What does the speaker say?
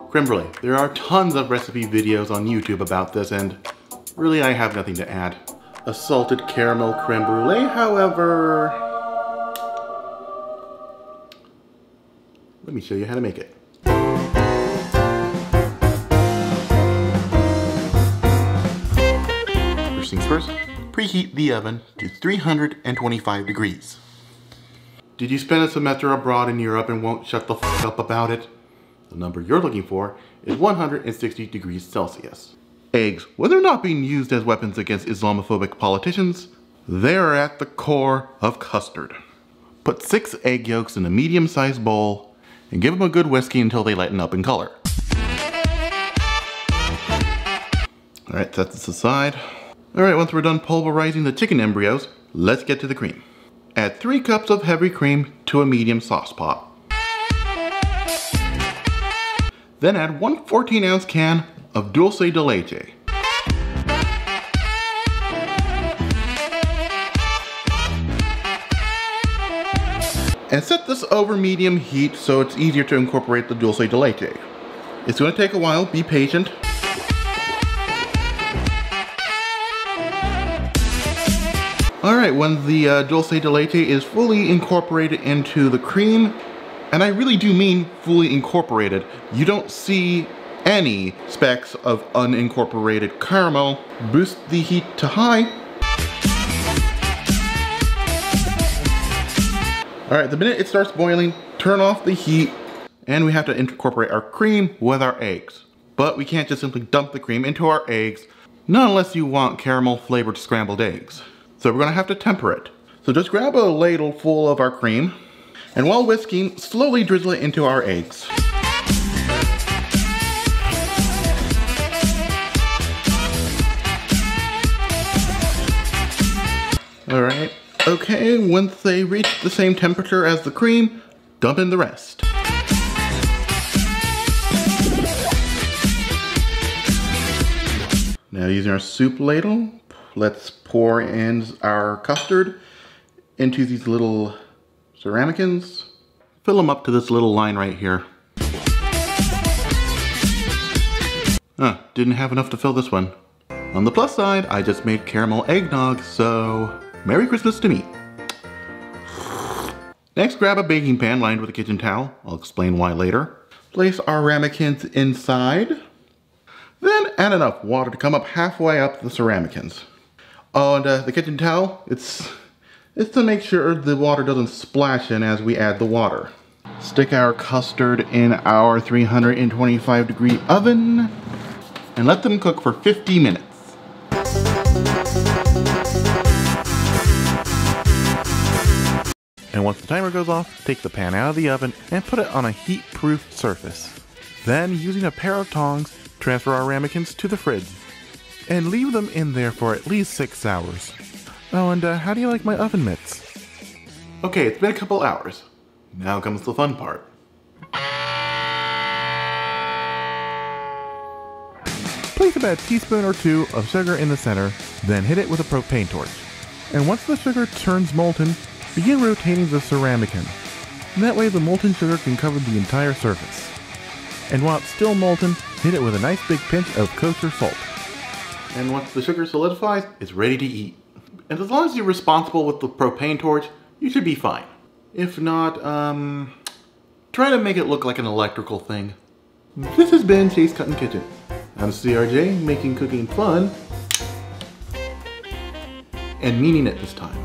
Creme Brulee. There are tons of recipe videos on YouTube about this, and really I have nothing to add. A salted caramel creme brulee, however, let me show you how to make it. First things first, preheat the oven to 325 degrees. Did you spend a semester abroad in Europe and won't shut the f up about it? The number you're looking for is 160 degrees Celsius. Eggs, when they're not being used as weapons against Islamophobic politicians, they're at the core of custard. Put 6 egg yolks in a medium-sized bowl and give them a good whiskey until they lighten up in color. Alright, set this aside. Alright, once we're done pulverizing the chicken embryos, let's get to the cream. Add 3 cups of heavy cream to a medium sauce pot. Then add 1 14-ounce can of dulce de leche. And set this over medium heat so it's easier to incorporate the dulce de leche. It's going to take a while, be patient. Alright, when the dulce de leche is fully incorporated into the cream, and I really do mean fully incorporated, you don't see any specks of unincorporated caramel, boost the heat to high. Alright, the minute it starts boiling, turn off the heat, and we have to incorporate our cream with our eggs. But we can't just simply dump the cream into our eggs, not unless you want caramel flavored scrambled eggs. So we're gonna have to temper it. So just grab a ladle full of our cream, and while whisking, slowly drizzle it into our eggs. Alright, okay, once they reach the same temperature as the cream, dump in the rest. Now using our soup ladle, let's pour in our custard into these little ceramicans. Fill them up to this little line right here. Didn't have enough to fill this one. On the plus side, I just made caramel eggnog, so Merry Christmas to me. Next, grab a baking pan lined with a kitchen towel. I'll explain why later. Place our ramekins inside. Then add enough water to come up halfway up the ceramicins. Oh, and the kitchen towel, it's to make sure the water doesn't splash in as we add the water. Stick our custard in our 325 degree oven and let them cook for 50 minutes. And once the timer goes off, take the pan out of the oven and put it on a heat-proof surface. Then, using a pair of tongs, transfer our ramekins to the fridge and leave them in there for at least 6 hours. Oh, and how do you like my oven mitts? Okay, it's been a couple hours. Now comes the fun part. Place about a teaspoon or 2 of sugar in the center, then hit it with a propane torch. And once the sugar turns molten, begin rotating the ceramican. That way the molten sugar can cover the entire surface. And while it's still molten, hit it with a nice big pinch of kosher salt. And once the sugar solidifies, it's ready to eat. And as long as you're responsible with the propane torch, you should be fine. If not, try to make it look like an electrical thing. This has been Chase Cuttin' Kitchen. I'm CRJ, making cooking fun, and meaning it this time.